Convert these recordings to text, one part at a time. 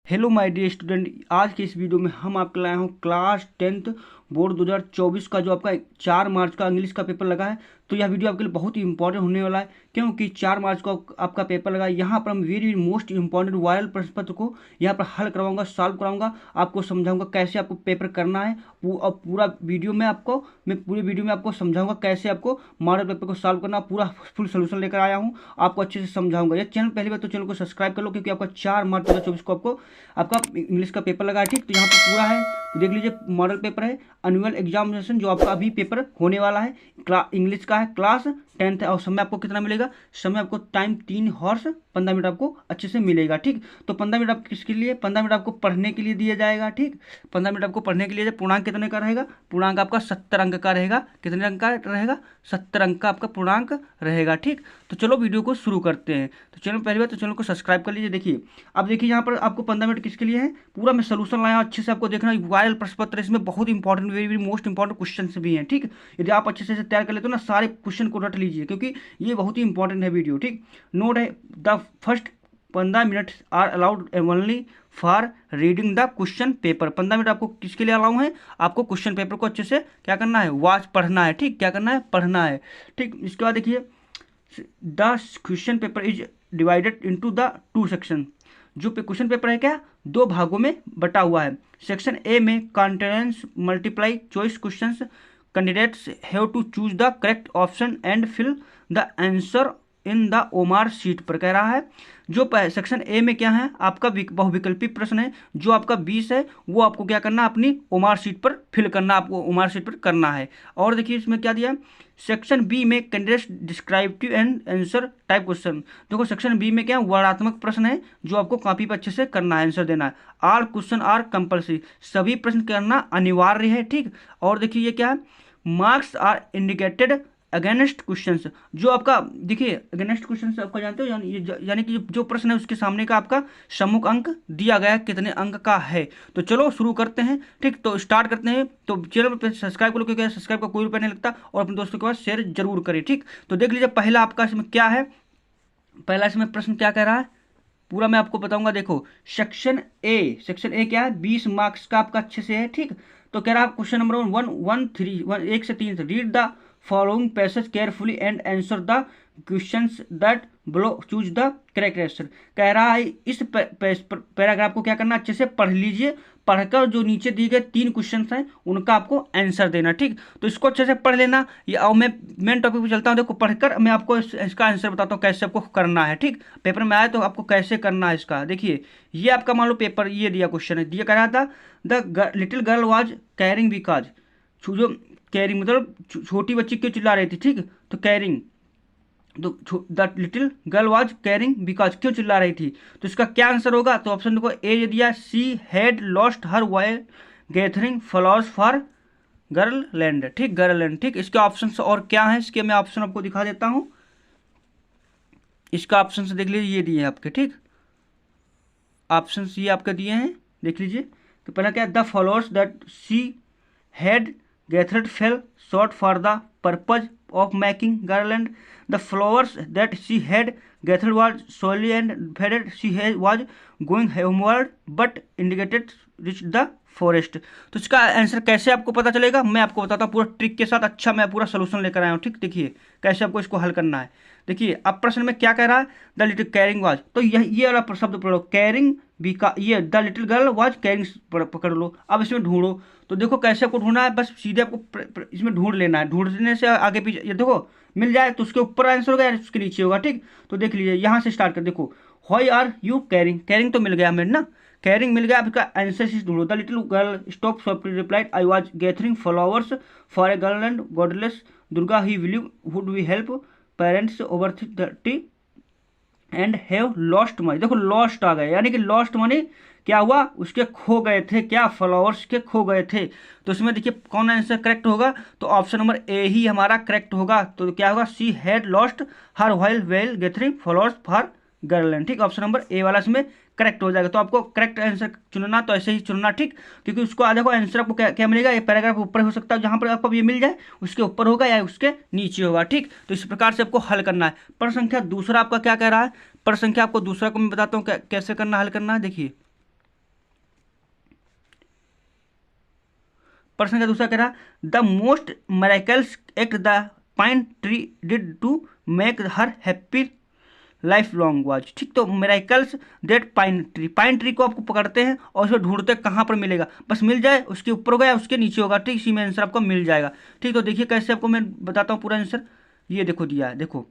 Hello my dear student, आज के इस वीडियो में हम आपके लाए हूँ क्लास 10th बोर्ड 2024 का जो आपका 4 मार्च का इंग्लिश का पेपर लगा है। तो यह वीडियो आपके लिए बहुत ही इंपॉर्टेंट होने वाला है, क्योंकि 4 मार्च को आपका पेपर लगा है। यहाँ पर हम वेरी मोस्ट इंपॉर्टेंट वायरल प्रश्न पत्र को यहाँ पर हल करवाऊंगा, सॉल्व कराऊंगा, आपको समझाऊंगा कैसे आपको पेपर करना है। और पूरा वीडियो में पूरे वीडियो में आपको समझाऊंगा कैसे आपको मॉडल पेपर को सॉल्व करना। पूरा फुल सोल्यूशन लेकर आया हूँ, आपको अच्छे से समझाऊंगा। ये चैनल पहली बार तो चैनल को सब्सक्राइब कर लो, क्योंकि आपका 4 मार्च 2024 को आपका इंग्लिश का पेपर लगा है। ठीक, तो यहाँ पर पूरा है, तो देख लीजिए। मॉडल पेपर है, एनुअल एग्जामिनेशन जो आपका अभी पेपर होने वाला है, इंग्लिश का है, क्लास 10th है। और समय आपको कितना मिलेगा? समय आपको टाइम 3 हॉर्स 15 मिनट आपको अच्छे से मिलेगा। ठीक, तो 15 मिनट आपको किसके लिए? 15 मिनट आपको पढ़ने के लिए दिया जाएगा। ठीक, 15 मिनट आपको पढ़ने के लिए। पूर्णांक कितने का रहेगा? पूर्णांक आपका 70 अंक का रहेगा। कितने अंक का रहेगा? 70 अंक का आपका पूर्णांक रहेगा। ठीक, तो चलो वीडियो को शुरू करते हैं। तो चैनल पहली बार तो चैनल को सब्सक्राइब कर लीजिए। देखिए, अब देखिए यहाँ पर आपको 15 मिनट किसके लिए है, पूरा मैं सोल्यूशन लाया हूँ। अच्छे से आपको देखना, वायरल प्रश्न पत्र, इसमें बहुत important, very very most important question भी हैं। ठीक, यदि आप अच्छे से तैयार कर लेते हो ना, सारे क्वेश्चन को रट लीजिए, क्योंकि ये बहुत ही इंपॉर्टेंट है वीडियो। ठीक, नोट है, the first 15 minutes are allowed only for reading the question paper. 15 minute आपको किसके लिए अलाउ है? आपको क्वेश्चन पेपर को अच्छे से क्या करना है? वॉच, पढ़ना है। ठीक, क्या करना है? पढ़ना है। ठीक, इसके बाद देखिए, the question paper is divided into the 2 section. जो क्वेश्चन पेपर है क्या, 2 भागों में बटा हुआ है। सेक्शन ए में contents multiple choice questions, candidates have to choose the correct option and fill the answer in the OMR sheet पर कह रहा है। जो सेक्शन ए में क्या है, आपका बहुविकल्पी प्रश्न है। जो आपका 20 है वो आपको क्या करना है? अपनी ओमार शीट पर फिल करना, आपको ओमार शीट पर करना है। और देखिए इसमें क्या दिया है, सेक्शन बी में candidates descriptive and answer type question. देखो सेक्शन बी में क्या है, वर्णात्मक प्रश्न है, जो आपको कॉपी पर अच्छे से करना है, आंसर देना है। ऑल क्वेश्चन आर कंपल्सरी, सभी प्रश्न करना अनिवार्य है। ठीक, और देखिए ये क्या है, marks are indicated against questions. जो आपका देखिए अगेंस्ट क्वेश्चंस आपका जानते हो, यानी कि जो प्रश्न है उसके सामने का आपका सम्मुख अंक दिया गया है, कितने अंक का है। तो चलो शुरू करते हैं। ठीक, तो स्टार्ट करते हैं। तो चैनल पर सब्सक्राइब करो, क्योंकि सब्सक्राइब का कोई रुपया नहीं लगता, और अपने दोस्तों के पास शेयर जरूर करें। ठीक, तो देख लीजिए पहला आपका इसमें क्या है। पहला इसमें प्रश्न क्या कह रहा है, पूरा मैं आपको बताऊंगा। देखो सेक्शन ए क्या है, 20 मार्क्स का आपका अच्छे से है। ठीक, तो कह रहा है क्वेश्चन नंबर 1 से 3 read the following passage carefully and answer the questions that below, choose the correct answer. कह रहा है इस पैराग्राफ को क्या करना, अच्छे से पढ़ लीजिए। पढ़कर जो नीचे दिए गए 3 क्वेश्चन हैं उनका आपको आंसर देना। ठीक, तो इसको अच्छे से पढ़ लेना। ये और मैं मेन टॉपिक पे चलता हूँ। देखो पढ़कर मैं आपको इसका आंसर बताता हूँ कैसे आपको करना है। ठीक, पेपर में आया तो आपको कैसे करना है इसका। देखिए ये आपका मान लो पेपर ये दिया, क्वेश्चन है, दिया कह रहा था the little girl was carrying because, जो कैरिंग मतलब छोटी बच्ची क्यों चिल्ला रही थी। ठीक, तो कैरिंग, तो the little girl was carrying because, क्यों चिल्ला रही थी। तो इसका क्या आंसर होगा? तो ऑप्शन देखो, ए ये दिया, she had lost her while gathering flowers for garland. ठीक, गर्ललैंड। ठीक, इसके ऑप्शन और क्या है, इसके मैं ऑप्शन आपको दिखा देता हूं। इसका ऑप्शन देख लीजिए, ये दिए हैं आपके। ठीक, ऑप्शन ये आपके दिए हैं, देख लीजिए। तो पहला क्या, the flowers that she had gathered fell short for the purpose of making garland. The flowers that she had gathered was soiled and faded. She was going homeward but indicated reached the forest. तो इसका answer कैसे आपको पता चलेगा, मैं आपको बताता हूँ पूरा ट्रिक के साथ। अच्छा, मैं पूरा सोल्यूशन लेकर आया हूँ। ठीक, देखिए कैसे आपको इसको हल करना है। देखिए अब प्रश्न में क्या कह रहा है, द लिटिल कैरिंग वाज, तो ये वाला शब्द पढ़ो, कैरिंग बिका, ये the little girl was carrying पकड़ लो। अब इसमें ढूंढो, तो देखो कैसे आपको ढूंढना है, बस सीधे आपको इसमें ढूंढ लेना है। ढूंढने से आगे पीछे, ये देखो मिल जाए तो उसके ऊपर आंसर होगा या उसके नीचे होगा। ठीक, तो देख लीजिए यहाँ से स्टार्ट कर, देखो why are you caring, caring तो मिल गया हमें ना, कैरिंग मिल गया। आपका आंसर से ढूंढो, the little girl stop softly replied I was gathering flowers for a girl and godless Durga he will would we help parents over 30 and have lost money. देखो लॉस्ट आ गए, यानी कि लॉस्ट मनी क्या हुआ, उसके खो गए थे, क्या, फ्लावर्स के खो गए थे। तो इसमें देखिए कौन आंसर करेक्ट होगा, तो ऑप्शन नंबर ए ही हमारा करेक्ट होगा। तो क्या होगा, she had lost her while well gathering flowers for garland. ठीक, ऑप्शन नंबर ए वाला इसमें करेक्ट हो जाएगा। तो आपको करेक्ट आंसर चुनना, तो ऐसे ही चुनना। ठीक, क्योंकि उसको देखो आंसर आपको क्या मिलेगा, ये पैराग्राफ ऊपर हो सकता है, जहां पर आपको ये मिल जाए उसके ऊपर होगा या उसके नीचे होगा। ठीक, तो इस प्रकार से आपको हल करना है। प्रश्न संख्या दूसरा आपका क्या कह रहा है, प्रश्न संख्या आपको दूसरा को मैं बताता हूँ कैसे करना, हल करना है। देखिए प्रश्न का दूसरा कह रहा the most miracles act the pine tree did to make her happy life long watch. ठीक, तो मेरेकल्स दैट पाइन ट्री को आपको पकड़ते हैं और उसको ढूंढते कहाँ पर मिलेगा, बस मिल जाए उसके ऊपर होगा या उसके नीचे होगा। ठीक, इसी में आंसर आपको मिल जाएगा। ठीक, तो देखिए कैसे आपको मैं बताता हूँ पूरा आंसर। ये देखो दिया है, देखो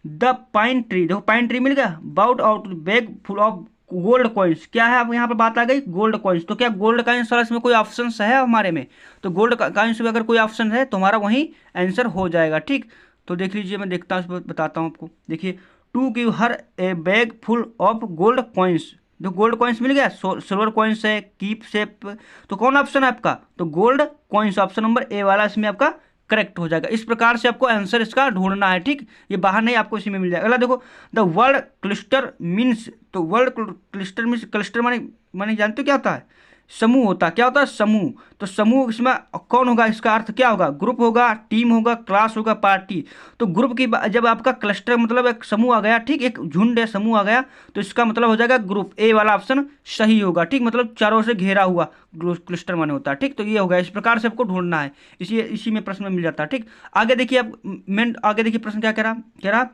द पाइन ट्री, देखो पाइन ट्री मिल गया, brought out bag full of gold coins. क्या है, अब यहाँ पर बात आ गई गोल्ड कॉइन्स। तो क्या गोल्ड कॉइन्स वाला इसमें कोई ऑप्शन है हमारे में, तो गोल्ड कॉइन्स में अगर कोई ऑप्शन है तो हमारा वही आंसर हो जाएगा। ठीक, तो देख लीजिए, मैं देखता हूँ, बताता हूँ आपको। देखिए to give her a bag full of gold coins, जो गोल्ड कॉइन्स मिल गया, सिल्वर कॉइन्स है, कीप शेप, तो कौन ऑप्शन है आपका, तो gold coins, option number A वाला इसमें आपका करेक्ट हो जाएगा। इस प्रकार से आपको आंसर इसका ढूंढना है। ठीक, ये बाहर नहीं, आपको इसी में मिल जाएगा। अगला देखो द वर्ड क्लस्टर मीन्स, तो वर्ड क्लस्टर मीन्स, क्लस्टर माने जानते हो क्या होता है, समूह होता है। क्या होता है, समूह। तो समूह इसमें कौन होगा, इसका अर्थ क्या होगा, ग्रुप होगा, टीम होगा, क्लास होगा, पार्टी। तो ग्रुप की जब आपका क्लस्टर मतलब एक समूह आ गया, ठीक, एक झुंड है, समूह आ गया, तो इसका मतलब हो जाएगा ग्रुप। ए वाला ऑप्शन सही होगा। ठीक, मतलब चारों से घेरा हुआ क्लस्टर माने होता है। ठीक, तो ये होगा, इस प्रकार से आपको ढूंढना है, इसी में प्रश्न में मिल जाता है। ठीक, आगे देखिए आप, मैं आगे देखिए प्रश्न क्या कह रहा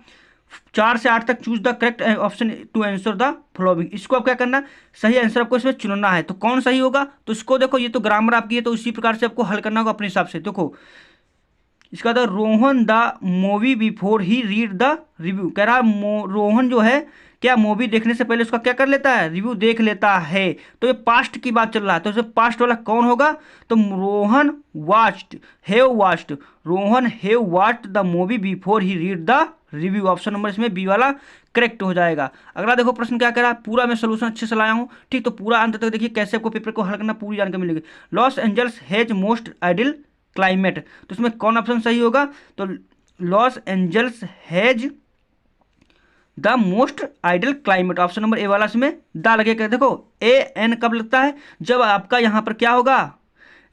4 से 8 तक choose the correct option to answer the following. इसको आप क्या करना, सही आंसर आपको इसमें चुनना है। तो कौन सही होगा, तो इसको देखो, ये तो ग्रामर आपकी है, तो इसी प्रकार से आपको हल करना होगा अपने हिसाब से। देखो इसका था Rohan the movie before he read the review. कह रहा रोहन जो है क्या मूवी देखने से पहले उसका क्या कर लेता है, रिव्यू देख लेता है। तो ये पास्ट की बात चल रहा है, तो इसमें पास्ट वाला कौन होगा, तो Rohan watched, Rohan have watched the movie before he read the review. Option number इसमें बी वाला करेक्ट हो जाएगा। अगला देखो प्रश्न क्या कह रहा है, पूरा मैं सोल्यूशन अच्छे से लाया हूँ। ठीक, तो पूरा अंत तक देखिए कैसे आपको पेपर को हल करना, पूरी जानकारी मिलेगी। Los Angeles has most ideal climate, तो इसमें कौन ऑप्शन सही होगा, तो Los Angeles has the most ideal climate, option number A वाला इसमें दा लगेगा। देखो ए एन कब लगता है, जब आपका यहाँ पर क्या होगा,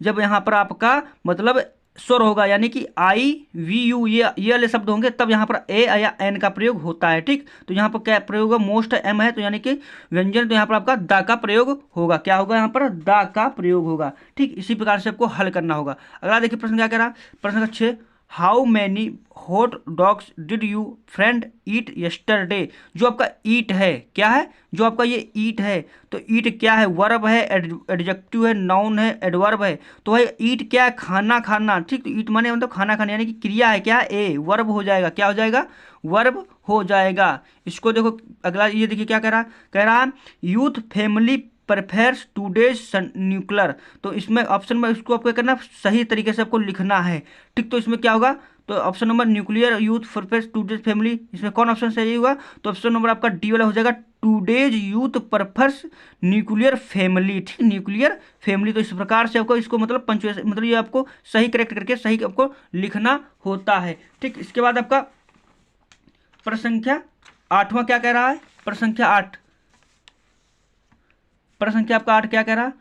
जब यहाँ पर आपका मतलब स्वर होगा, यानी कि आई वी यू ये वाले शब्द होंगे, तब यहाँ पर ए या एन का प्रयोग होता है। ठीक, तो यहाँ पर क्या प्रयोग होगा, मोस्ट एम है, तो यानी कि व्यंजन, तो यहाँ पर आपका दा का प्रयोग होगा। क्या होगा, यहाँ पर दा का प्रयोग होगा। ठीक, इसी प्रकार से आपको हल करना होगा। अगला देखिए प्रश्न क्या कह रहा, प्रश्न का 6 how many hot dogs did you friend eat yesterday. जो आपका ईट है, क्या है, जो आपका ये ईट है, तो ईट क्या है, वर्ब है, एडजेक्टिव है, नाउन है, एडवर्ब है। तो भाई ईट क्या है, खाना खाना। ठीक, तो ईट माने मतलब खाना खाना, यानी कि क्रिया है, क्या ए वर्ब हो जाएगा। क्या हो जाएगा, वर्ब हो जाएगा। इसको देखो अगला, ये देखिए क्या कह रहा youth family prefers today's nuclear. तो इसमें ऑप्शन में इसको आपको करना सही तरीके से आपको लिखना है। ठीक, तो इसमें क्या होगा, तो option number nuclear youth prefers today's family, इसमें कौन ऑप्शन सही होगा, तो ऑप्शन नंबर आपका डी वाला हो जाएगा, today's youth prefers nuclear family. ठीक, न्यूक्लियर फैमिली। तो इस प्रकार से आपको इसको मतलब पंचुएशन, मतलब ये आपको सही करेक्ट करके सही आपको लिखना होता है। ठीक, इसके बाद आपका प्रश्न संख्या 8वां क्या कह रहा है, प्रश्न संख्या 8, प्रश्न संख्या आपका 8 क्या कह रहा,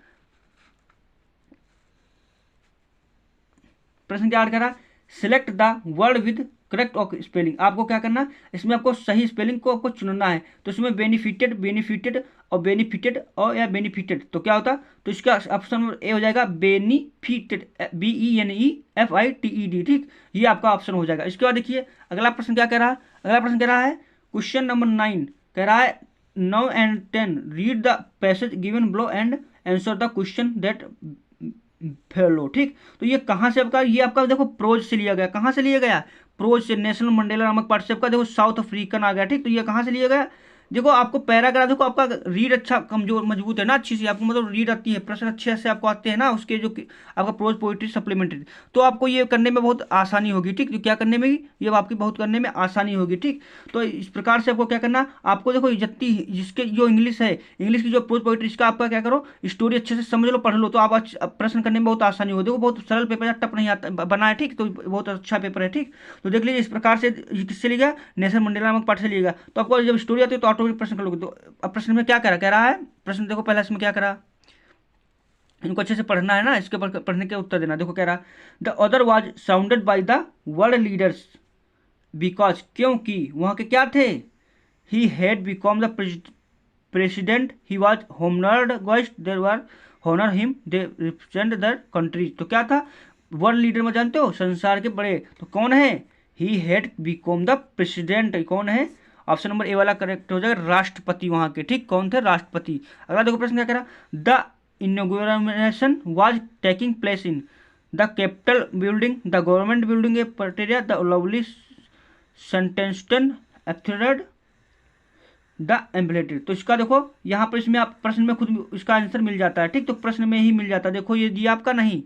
प्रश्न संख्या 8 कह रहा select the word with correct of spelling. आपको क्या करना, इसमें आपको सही स्पेलिंग को आपको चुनना है। तो इसमें बेनिफिटेड और बेनिफिटेड और या बेनिफिटेड, तो क्या होता, तो इसका ऑप्शन ए हो जाएगा बेनिफिटेड, BENEFITED। ठीक, ये आपका ऑप्शन हो जाएगा। इसके बाद देखिए अगला प्रश्न क्या कह रहा है, अगला प्रश्न कह रहा है क्वेश्चन नंबर 9 कह रहा है 9 and 10 read the passage given below and answer the question that fellow. ठीक, तो ये कहाँ से आपका, ये आपका देखो प्रोज से लिया गया। कहाँ से लिया गया, प्रोज से, नेशनल मंडेला नामक पार्ट से आपका देखो साउथ अफ्रीकन आ गया। ठीक, तो ये कहाँ से लिया गया, देखो आपको पैराग्राफ, देखो आपका रीड अच्छा कमजोर मजबूत है ना, अच्छी सी आपको मतलब रीड आती है, प्रश्न अच्छे से आपको आते हैं ना, उसके जो आपका प्रोज पोइट्री सप्लीमेंट्री, तो आपको ये करने में बहुत आसानी होगी। ठीक, तो क्या करने में, ये आपकी बहुत करने में आसानी होगी। ठीक, तो इस प्रकार से आपको क्या करना, आपको देखो जितनी जिसके जो इंग्लिश है, इंग्लिश की जो प्रोज पोइट्री, इसका आपका क्या करो, स्टोरी अच्छे से समझ लो, पढ़ लो, तो आप प्रश्न करने में बहुत आसानी होगी। देखो बहुत सरल पेपर है, टफ नहीं आता बना है। ठीक, तो बहुत अच्छा पेपर है। ठीक, तो देख लीजिए इस प्रकार से किससे लिया, नेशनल मंडेला नामक पार्ट से लिएगा। तो आपको जब स्टोरी आती है तो ऑटोमेटिक प्रश्न कर लोगे। तो अब प्रश्न में क्या कह रहा है, प्रश्न देखो पहला इसमें क्या करा, इनको अच्छे से पढ़ना है ना, इसके पढ़ने के उत्तर देना। देखो कह रहा the other was sounded by the world leaders because, क्योंकि वहाँ के क्या थे, he had become the president, he was honoured guest, there were honour him they represent the countries. तो क्या था, वर्ल्ड लीडर में जानते हो, संसार के बड़े, तो कौन है, ही हैड बिकम द प्रेसिडेंट, कौन है, ऑप्शन नंबर ए वाला करेक्ट हो जाएगा, राष्ट्रपति वहां के, ठीक, कौन थे, राष्ट्रपति। अगला देखो प्रश्न क्या कह रहा, the inauguration was taking place in the capital building, the government building a Pretoria, the lovely sandstone ahead the amphitheatre. तो इसका देखो यहाँ पर, इसमें आप प्रश्न में खुद इसका आंसर मिल जाता है, ठीक, तो प्रश्न में ही मिल जाता है। देखो ये दिया आपका नहीं,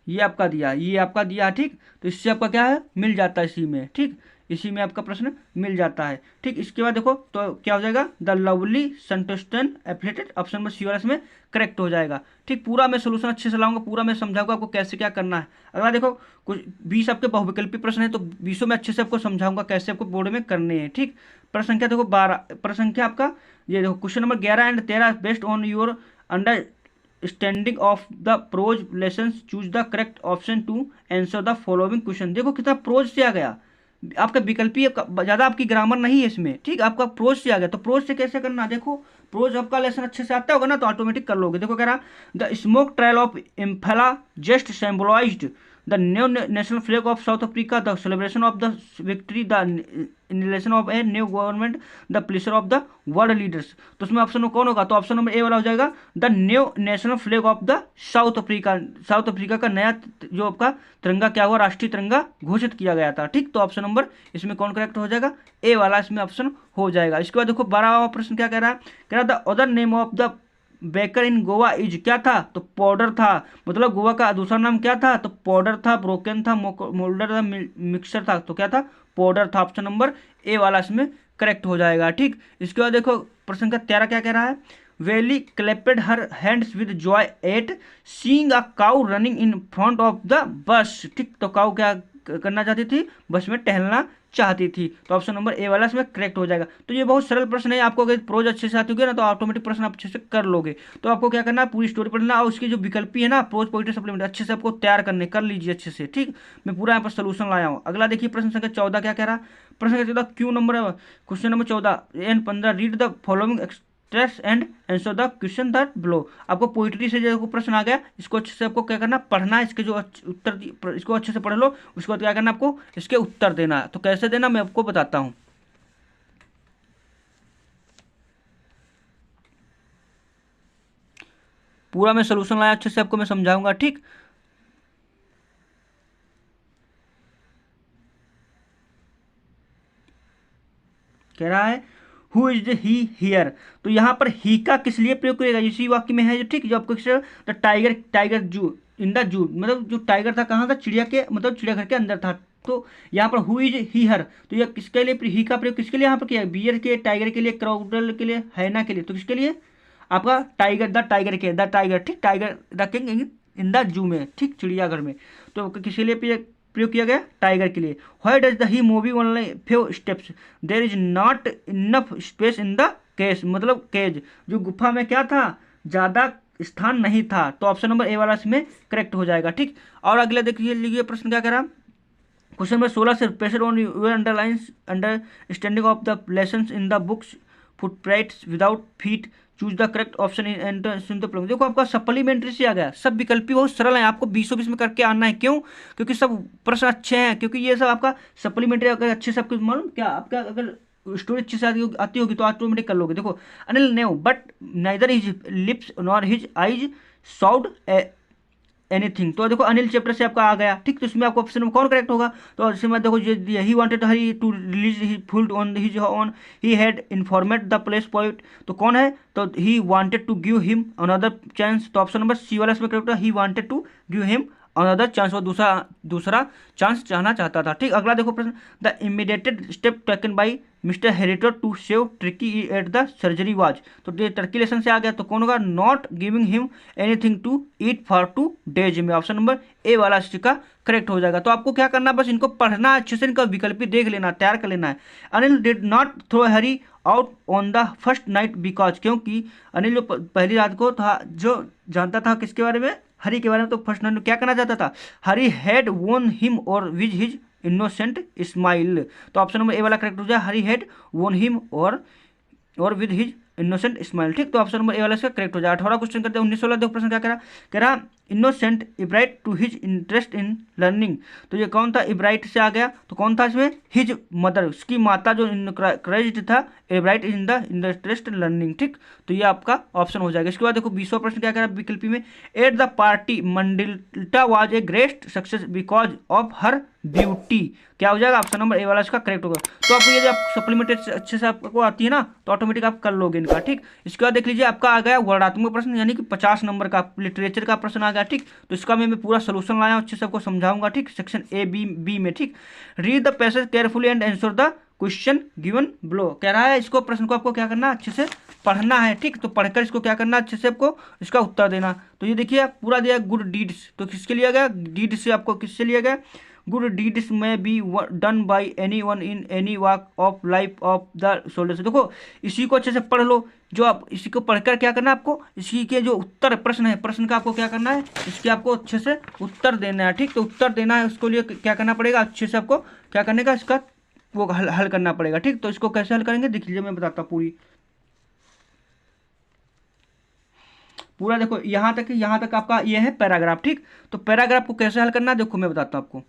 ये आपका दिया, ये आपका दिया, ठीक, तो इससे आपका क्या है, मिल जाता है इसी में, ठीक, इसी में आपका प्रश्न मिल जाता है, ठीक। इसके बाद देखो तो क्या हो जाएगा, द लवली संतुष्टन एप्लेटेड, ऑप्शन नंबर सी वाला इसमें करेक्ट हो जाएगा, ठीक। पूरा मैं सोल्यूशन अच्छे से लाऊंगा, पूरा मैं समझाऊंगा आपको कैसे क्या करना है। अगला देखो कुछ 20 आपके बहुविकल्पी प्रश्न है, तो 20 में अच्छे से आपको समझाऊंगा कैसे आपको बोर्ड में करने हैं, ठीक। प्रश्न संख्या देखो 12, प्रश्न संख्या आपका ये देखो, question number 11 and 13 based on your understanding of the prose lessons choose the correct option to answer the following question. देखो कितना प्रोज से आ गया, आपका विकल्पी ज्यादा आपकी ग्रामर नहीं है इसमें, ठीक, आपका प्रोज से आ गया। तो प्रोज से कैसे करना, देखो प्रोज आपका लेसन अच्छे से आता होगा ना, तो ऑटोमेटिक कर लोगे। देखो कह रहा, the smoke trial of Impala just symbolised the new national flag of South Africa, the celebration of the victory, the installation of a new government, the pleasure of the world leaders. तो उसमें option कौन होगा, तो option number A वाला हो जाएगा, the new national flag of the south Africa. South Africa का नया जो आपका तिरंगा क्या हुआ, राष्ट्रीय तिरंगा घोषित किया गया था, ठीक। तो ऑप्शन नंबर इसमें कौन करेक्ट हो जाएगा, ए वाला इसमें ऑप्शन हो जाएगा। इसके बाद देखो 12वां प्रश्न क्या कह रहा है, कह रहा the other name of the baker in Goa is, क्या था, तो पाउडर था, मतलब गोवा का दूसरा नाम क्या था, तो पाउडर था, ब्रोकन था, मोल्डर था, मिक्सर था, तो क्या था, पाउडर था। ऑप्शन नंबर ए वाला इसमें करेक्ट हो जाएगा, ठीक। इसके बाद देखो प्रश्न का 13 क्या कह रहा है, Valli clapped her hands with joy at seeing a cow running in front of the bus, ठीक। तो काउ क्या करना चाहती थी, बस में टहलना चाहती थी। तो ऑप्शन नंबर ए वाला इसमें करेक्ट हो जाएगा। तो ये बहुत सरल प्रश्न है, आपको अगर प्रोज अच्छे से आती होगी ना, तो ऑटोमेटिक प्रश्न आप अच्छे से कर लोगे। तो आपको क्या करना है, पूरी स्टोरी पढ़ना, और उसकी जो विकल्पी है ना, प्रोज पोइट्री सप्लीमेंट अच्छे से आपको तैयार करने, कर लीजिए अच्छे से, ठीक। मैं पूरा यहाँ पर सोल्यूशन लाया हूँ। अगला देखिए प्रश्न संख्या 14 क्या कह रहा है, प्रश्न संख्या 14 Q number, question number 14 and 15 read the following stress and answer the question that below. आपको पोइट्री से जो प्रश्न आ गया, इसको अच्छे से आपको क्या करना, पढ़ना है, इसके जो उत्तर, इसको अच्छे से पढ़ लो, उसके बाद क्या करना, आपको इसके उत्तर देना है। तो कैसे देना मैं आपको बताता हूँ। पूरा मैं सोल्यूशन लाया, अच्छे से आपको मैं समझाऊंगा, ठीक। कह रहा है who is the he here, तो यहाँ पर ही का किस लिए प्रयोग करेगा, इसी वाक्य में है जो, ठीक, जो आपको द टाइगर, टाइगर जू इन द जू, मतलब जो टाइगर था कहाँ था, चिड़िया के, मतलब चिड़ियाघर के अंदर था। तो यहाँ पर हु इज ही हर, तो यह किसके लिए, ही का प्रयोग किसके लिए यहाँ पर किया, बियर के, टाइगर के लिए, क्राउडल के लिए, हैना के लिए, तो किसके लिए, आपका टाइगर, द टाइगर के, द टाइगर, ठीक, tiger the king in the zoo में, ठीक, चिड़ियाघर में। तो किसके लिए प्रयोग किया गया, टाइगर के लिए। Why does the he movie only few steps, there is not enough space in the case, मतलब केज, जो गुफा में क्या था, ज्यादा स्थान नहीं था। तो ऑप्शन नंबर ए वाला इसमें करेक्ट हो जाएगा, ठीक। और अगले देखिए लीजिए प्रश्न क्या कह रहा, क्वेश्चन नंबर 16 से pressure on your underlines understanding of the lessons in the books footprints without feet choose the correct option in enter. देखो आपका सप्लीमेंट्री से आ गया, सब विकल्पी बहुत सरल है, आपको 20 में करके आना है। क्यों, क्योंकि सब प्रश्न अच्छे हैं, क्योंकि ये सब आपका सप्लीमेंट्री अगर अच्छे से आपको मालूम क्या, आपका अगर स्टोरी अच्छी से आती होगी तो ऑटोमेटिक कर लोगे। देखो Anil knew but neither his lips nor his eyes said anything, तो देखो अनिल चैप्टर से आपका आ गया, ठीक। तो इसमें आपको ऑप्शन में कौन करेक्ट होगा, तो इसमें देखो he wanted hurry to release his full on his on he had informed the place point, तो कौन है, तो he wanted to give him another chance. तो ऑप्शन नंबर सी वाला इसमें करेक्ट होगा, he wanted to give him another chance, वो दूसरा चांस चाहना चाहता था, ठीक। अगला देखो प्रश्न, the immediate step taken by Mr Herriot to save Tricki at the surgery was, तो ये टर्की लेसन से आ गया, तो कौन होगा, not giving him anything to eat for 2 days में। ऑप्शन नंबर ए वाला इसका करेक्ट हो जाएगा। तो आपको क्या करना, बस इनको पढ़ना अच्छे से, इनका विकल्प देख लेना, तैयार कर लेना है। Anil did not throw hurry out on the first night because, क्योंकि अनिल जो पहली रात को था, जो जानता था किसके बारे में, हरी के बारे में, तो फर्स्ट नाइट क्या करना चाहता था, हरी हैड वोन हिम और विज हिज इनोसेंट स्माइल। तो ऑप्शन नंबर ए वाला करेक्ट हो जाए, हरी हैड वोन हिम और विद हिज इनोसेंट स्माइल, ठीक। तो ऑप्शन नंबर ए वाला इसका करेक्ट हो जाएगा। 18 क्वेश्चन करते हैं। 19-16 देखो प्रश्न क्या कह रहा इनोसेंट इब्राइट to his interest in learning. तो ये कौन था, इब्राइट से आ गया, तो कौन था इसमें, हिज मदर, उसकी माता जो इनकरेज्ड था Ebright in the interest in learning, ठीक। तो ये आपका ऑप्शन हो जाएगा। इसके बाद देखो 20वां प्रश्न क्या कह रहा है विकल्पी में, एट द पार्टी मंडिल्टा was a great success because of her beauty. क्या हो जाएगा, ऑप्शन नंबर ए वाला इसका करेक्ट होगा। तो आपको ये जब सप्लीमेंट्री अच्छे से आपको आती है ना, तो ऑटोमेटिक आप कर लोगे इनका, ठीक। इसके बाद देख लीजिए आपका आ गया वर्णात्मक प्रश्न, यानी कि 50 नंबर का लिटरेचर का प्रश्न आ गया, ठीक। तो इसका मैं पूरा सोल्यूशन लाया हूँ, अच्छे से आपको समझाऊंगा, ठीक। सेक्शन ए बी में, ठीक। Read the passage carefully and answer the question given below. कह रहा है इसको प्रश्न को आपको क्या करना, अच्छे से पढ़ना है, ठीक। तो पढ़कर इसको क्या करना, अच्छे से आपको इसका उत्तर देना। तो ये देखिए पूरा दिया गुड डीड्स, तो किसके लिया गया, डीड से आपको किससे लिया गया, गुड डीड्स में be done by any one in any walk of life of the soldier. से देखो इसी को अच्छे से पढ़ लो, जो आप इसी को पढ़कर क्या करना है आपको, इसी के जो उत्तर प्रश्न है, प्रश्न का आपको क्या करना है, इसके आपको अच्छे से उत्तर देना है, ठीक। तो उत्तर देना है, उसके लिए क्या करना पड़ेगा, अच्छे से आपको क्या करने का, इसका वो हल करना पड़ेगा, ठीक। तो इसको कैसे हल करेंगे देख लीजिए, मैं बताता हूँ पूरा देखो यहाँ तक आपका ये है पैराग्राफ, ठीक। तो पैराग्राफ को कैसे हल करना है देखो मैं बताता हूँ आपको।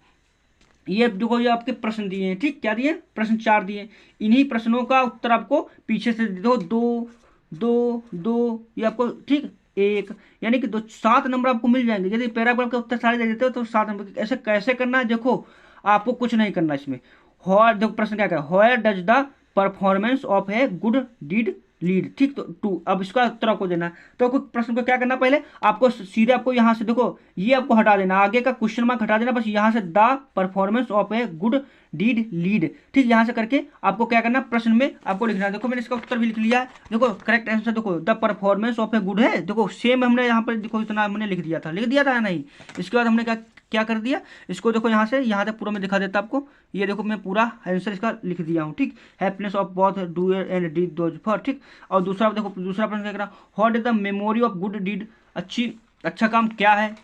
ये देखो ये आपके प्रश्न दिए हैं, ठीक। क्या दिए, प्रश्न 4 दिए। इन्हीं प्रश्नों का उत्तर आपको पीछे से दो दो दो दो ये आपको, ठीक, एक, यानी कि 7 नंबर आपको मिल जाएंगे। यदि पैराग्राफ के उत्तर सारे दे देते हो तो 7 नंबर। ऐसे कैसे करना है देखो, आपको कुछ नहीं करना इसमें। देखो प्रश्न क्या है, where does the performance of a good deed lead, ठीक। तो 2, अब इसका उत्तर आपको देना है। तो आपको प्रश्न को क्या करना, पहले आपको सीधे आपको यहाँ से देखो ये आपको हटा देना, आगे का क्वेश्चन मार्क हटा देना, बस यहाँ से the performance of a good deed lead, ठीक। यहाँ से करके आपको क्या करना, प्रश्न में आपको लिखना है। देखो मैंने इसका उत्तर भी लिख लिया है, देखो करेक्ट आंसर देखो the performance of a good है, देखो सेम हमने यहाँ पर देखो इतना हमने लिख दिया था या नहीं। इसके बाद हमने क्या क्या कर दिया, इसको देखो यहाँ से यहाँ तक पूरा मैं दिखा देता आपको। ये देखो मैं पूरा आंसर इसका लिख दिया हूँ, ठीक। Happiness of both doer and deed those for, ठीक। और दूसरा देखो दूसरा प्रश्न क्या करा, what is the memory of good deed, अच्छा काम क्या है,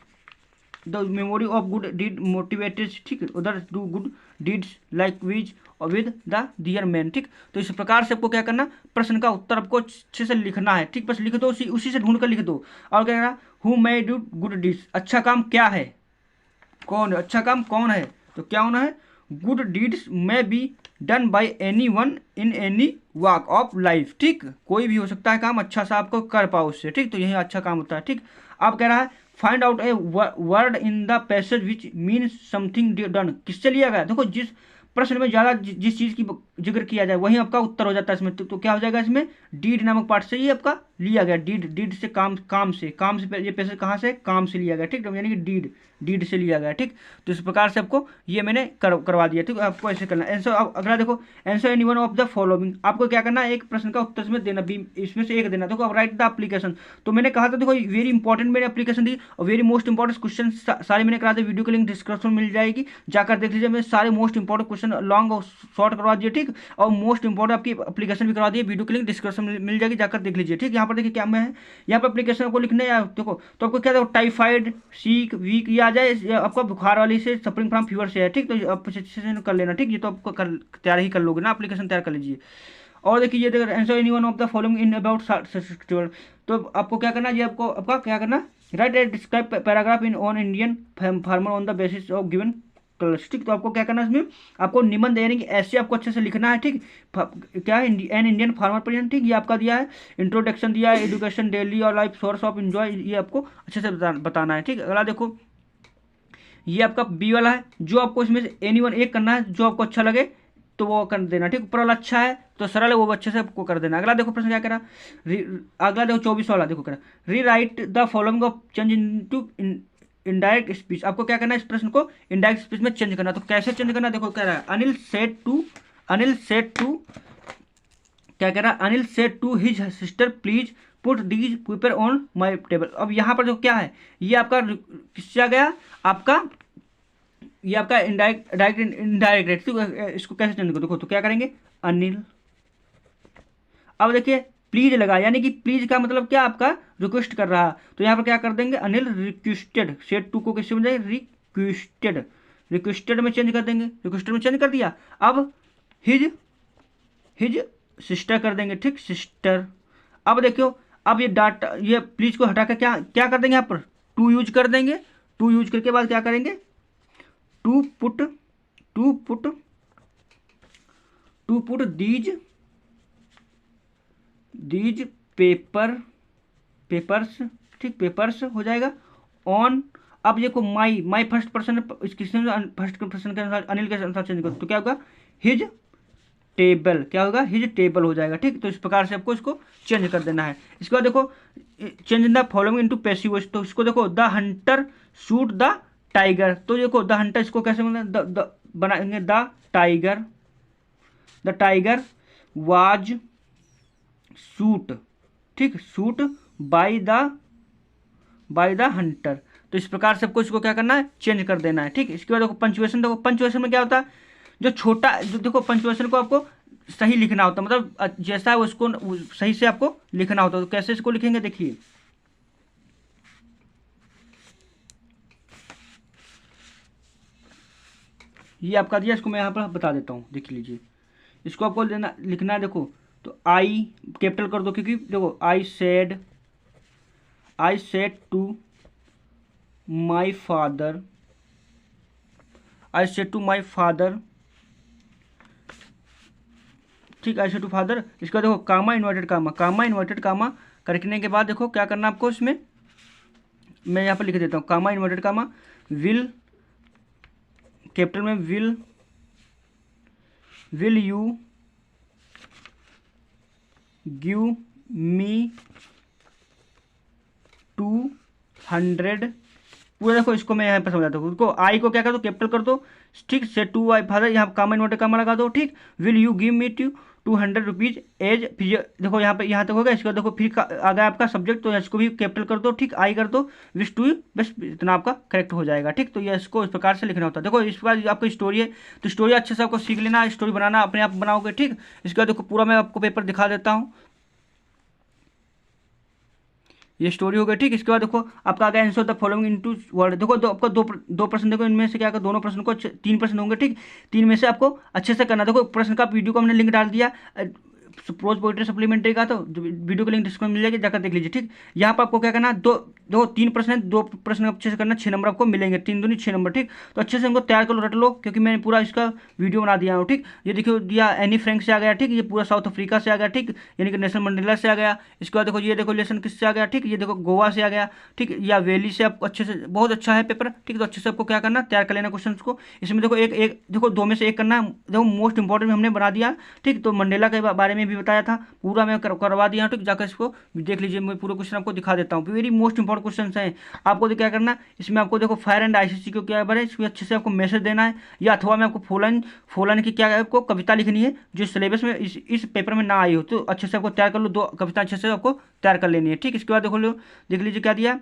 the memory of good deed motivated, ठीक। उधर do good deeds like wise or with the dear man, ठीक। तो इस प्रकार से आपको क्या करना, प्रश्न का उत्तर आपको अच्छे से लिखना है, ठीक। बस लिख दो, उसी से ढूंढ कर लिख दो। और क्या करा, who may do good deeds, अच्छा काम क्या है, कौन, अच्छा काम कौन है, तो क्या होना है, गुड डीड्स में be done by any one in any walk of life, ठीक। कोई भी हो सकता है काम, अच्छा सा आपको कर पाओ उससे, ठीक। तो यही अच्छा काम होता है, ठीक। अब कह रहा है find out a word in the passage which means something done, किससे लिया गया, देखो जिस प्रश्न में ज़्यादा जिस चीज़ की जिक्र किया जाए वही आपका उत्तर हो जाता है इसमें। तो क्या हो जाएगा इसमें, डीड नामक पार्ट से ये आपका लिया गया, डीड से काम से ये पैसेज कहाँ से, काम से लिया गया, ठीक। यानी कि डीड से लिया गया, ठीक। तो इस प्रकार से आपको ये मैंने करवा दिया, ठीक। आपको ऐसे करना आंसर। अब अगला देखो, answer any one of the following, आपको क्या करना है, एक प्रश्न का उत्तर इसमें देना, इसमें से एक देना। देखो अब राइट द एप्लीकेशन, तो मैंने कहा था देखो वेरी इंपॉर्टेंट मैंने एप्लीकेशन दी और वेरी मोस्ट इंपॉर्टेंट क्वेश्चन सारे मैंने करा दिए। वीडियो की लिंक डिस्क्रिप्शन मिल जाएगी, जाकर देख लीजिए। मैं सारे मोस्ट इंपॉर्टेंट क्वेश्चन लॉन्ग और शॉर्ट करवा दिए, ठीक। और मोस्ट इंपॉर्टेंट आपकी एप्लीकेशन भी करवा दिए, वीडियो की लिंक डिस्क्रिप्शन में मिल जाएगी, जाकर देख लीजिए, ठीक। यहाँ पर देखिए क्या मैं है, यहाँ पर एप्लीकेशन को लिखने या देखो तो आपको क्या देखो टाइफाइड, सीक, वीक ये आ जाए, आपको बुखार वाली से, सफरिंग फ्रॉम फीवर से है, ठीक। तो आप कर लेना, ठीक। ये तो आपको तैयार ही कर लोगे ना, एप्लीकेशन तैयार कर लीजिए। और देखिए ये देखो answer any one of the following in about, तो आपको क्या करना, ये आपको आपका क्या करना, right A describe paragraph in on Indian farmer on the basis of given colours, ठीक। तो आपको क्या करना है इसमें, आपको निबंध यानी कि ऐसे आपको अच्छे से लिखना है, ठीक। क्या है, एन इंडियन फार्मर पर, ठीक। ये आपका दिया है, इंट्रोडक्शन दिया है, एजुकेशन डेली और लाइफ सोर्स ऑफ एंजॉय, ये आपको अच्छे से बताना है, ठीक। अगला देखो ये आपका बी वाला है, जो आपको इसमें से एनी वन एक करना है, जो आपको अच्छा लगे तो वो कर देना, ठीक। ऊपर वाला अच्छा है तो सरल है वो अच्छे से आपको कर देना। अगला देखो प्रश्न क्या करा, अगला देखो 24 वाला देखो करा, री right the following of change into indirect speech, आपको क्या करना है इस प्रश्न को इनडायरेक्ट स्पीच में चेंज करना। तो कैसे चेंज करना, देखो कह रहा है Anil said to his sister please put these paper on my table. अब यहाँ पर जो क्या है, ये आपका किससे आ गया, आपका ये आपका इनडायरेक्ट, इसको कैसे चेंज करो, देखो तो क्या करेंगे, अनिल। अब देखिए प्लीज लगा, यानी कि प्लीज का मतलब क्या, आपका रिक्वेस्ट कर रहा, तो यहाँ पर क्या कर देंगे, अनिल रिक्वेस्टेड, सेट टू को कैसे बन जाएगा, रिक्वेस्टेड में चेंज कर देंगे, रिक्वेस्टेड में चेंज कर दिया। अब हिज सिस्टर कर देंगे, ठीक, सिस्टर। अब देखियो, अब ये डाटा, ये प्लीज को हटा कर क्या क्या कर देंगे यहाँ पर, टू यूज कर देंगे। टू यूज करके बाद क्या करेंगे, टू पुट दीज पेपर्स, ठीक, पेपर्स हो जाएगा ऑन। अब देखो my first person, first person के अनुसार, अनिल के अनुसार चेंज करो तो क्या होगा, हिज टेबल, क्या होगा, हिज टेबल हो जाएगा। ठीक, तो इस प्रकार से आपको इसको चेंज कर देना है। इसके बाद देखो, change in the following into passive voice, तो इसको देखो, the Hunter shoot the tiger, तो देखो द हंटर, इसको कैसे बनाएंगे, द टाइगर वाज शूट, ठीक, शूट बाय द हंटर। तो इस प्रकार से आपको इसको क्या करना है, चेंज कर देना है। ठीक, इसके बाद देखो पंचुएशन, देखो पंचुएशन में क्या होता है, जो छोटा, जो देखो पंचुएशन को आपको सही लिखना होता है, मतलब जैसा है उसको सही से आपको लिखना होता है। तो कैसे इसको लिखेंगे, देखिए, ये आपका दिया, इसको मैं यहाँ पर बता देता हूँ, देख लीजिए। इसको आपको लिखना है, देखो, तो आई कैपिटल कर दो, क्योंकि देखो, I said to my father, ठीक, आई सेड टू फादर। इसका देखो, कामा इन्वर्टेड कामा करने के बाद देखो क्या करना आपको, इसमें मैं यहाँ पर लिख देता हूँ, कामा इन्वर्टेड कामा, विल कैपिटल में, विल यू गिव मी 200, पूरा देखो, इसको मैं यहाँ पर समझाता हूँ। उसको आई को क्या कर दो, कैपिटल कर दो, ठीक, से टू आई फादर, यहाँ कामा इन्वर्टेड कामा लगा दो, ठीक, will you give me 200 rupees as, फिर देखो यहाँ पे, यहाँ तक हो गया। इसका देखो, फिर आ गया आपका सब्जेक्ट, तो इसको भी कैपिटल कर दो, ठीक, आई कर दो, विश टू, बस इतना आपका करेक्ट हो जाएगा। ठीक, तो ये इसको इस प्रकार से लिखना होता है। देखो, इस प्रकार आपकी स्टोरी है, तो स्टोरी अच्छे से आपको सीख लेना, स्टोरी बनाना अपने आप बनाओगे। ठीक, इसका देखो, पूरा मैं आपको पेपर दिखा देता हूँ, ये स्टोरी हो गई। ठीक, इसके बाद देखो, आपका आ गया answer the following into word. देखो, आपका दो प्रश्न, देखो इनमें से क्या कर, दोनों प्रश्न को 3 प्रश्न होंगे। ठीक, 3 में से आपको अच्छे से करना। देखो, प्रश्न का वीडियो को हमने लिंक डाल दिया, प्रोज पोएट्री सप्लीमेंट्री का, तो वीडियो का लिंक डिस्क्रिप्शन मिल जाएगी, जाकर देख लीजिए। ठीक, यहाँ पर आपको क्या करना, दो 3 प्रश्न है, 2 प्रश्न अच्छे से करना, 6 नंबर आपको मिलेंगे, 3 दूनी 6 नंबर। ठीक, तो अच्छे से इनको तैयार कर लो, रट लो, क्योंकि मैंने पूरा इसका वीडियो बना दिया हूँ। ठीक, ये देखिए दिया, एनी फ्रैंक से आ गया, ठीक, ये पूरा साउथ अफ्रीका से आ गया, ठीक, यानी कि नेल्सन मंडेला से आ गया। इसके बाद देखो, ये देखो लेसन किससे आ गया, ठीक, ये देखो गोवा से आ गया, ठीक, या वैली से। आपको अच्छे से, बहुत अच्छा है पेपर। ठीक, तो अच्छे से आपको क्या करना, तैयार कर लेना क्वेश्चन को। इसमें देखो, एक देखो, 2 में से 1 करना है। देखो, मोस्ट इंपॉर्टेंट हमने बना दिया। ठीक, तो मंडेला के बारे में भी बताया था, पूरा मैं करवा दिया। ठीक, जाकर इसको देख लीजिए, मैं पूरा क्वेश्चन आपको दिखा देता हूँ, वेरी मोस्ट इंपॉर्टेंट क्वेश्चन हैं। आपको क्या करना, इसमें आपको देखो, फायर एंड आईसीसी को क्या है, इसमें अच्छे से आपको मैसेज देना है, या अथवा में आपको फोलन की क्या है, आपको कविता लिखनी है, जो सिलेबस में इस पेपर में ना आई हो, तो अच्छे से आपको तैयार कर लो, 2 कविता अच्छे से आपको तैयार कर लेनी है। ठीक, इसके बाद देखो, देख लीजिए क्या दिया,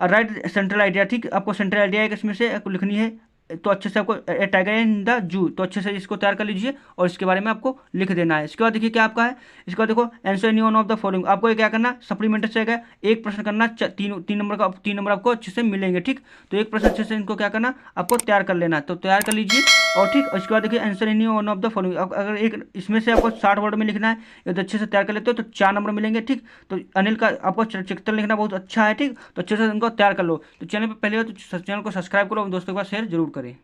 राइट सेंट्रल आइडिया। ठीक, आपको सेंट्रल आइडिया इसमें से आपको लिखनी है, तो अच्छे से आपको टाइगर इन द जू, तो अच्छे से इसको तैयार कर लीजिए और इसके बारे में आपको लिख देना है। इसके बाद देखिए क्या आपका है, इसके बाद देखो, answer any one of the following, आपको क्या करना, सप्लीमेंट्री से गया, 1 प्रश्न करना, 3 नंबर का, 3 नंबर आपको अच्छे से मिलेंगे। ठीक, तो 1 प्रश्न अच्छे से इनको क्या करना, आपको तैयार कर लेना, तो तैयार कर लीजिए। और ठीक, उसके बाद देखिए, answer any one of the following, अगर एक इसमें से आपको 60 वर्ड में लिखना है, यदि अच्छे से तैयार कर लेते हो तो 4 नंबर मिलेंगे। ठीक, तो अनिल का आपको चित्र लिखना बहुत अच्छा है। ठीक, तो अच्छे से इनको तैयार कर लो। तो चैनल पर पहले हो तो चैनल को सब्सक्राइब करो और दोस्तों के पास शेयर जरूर करें।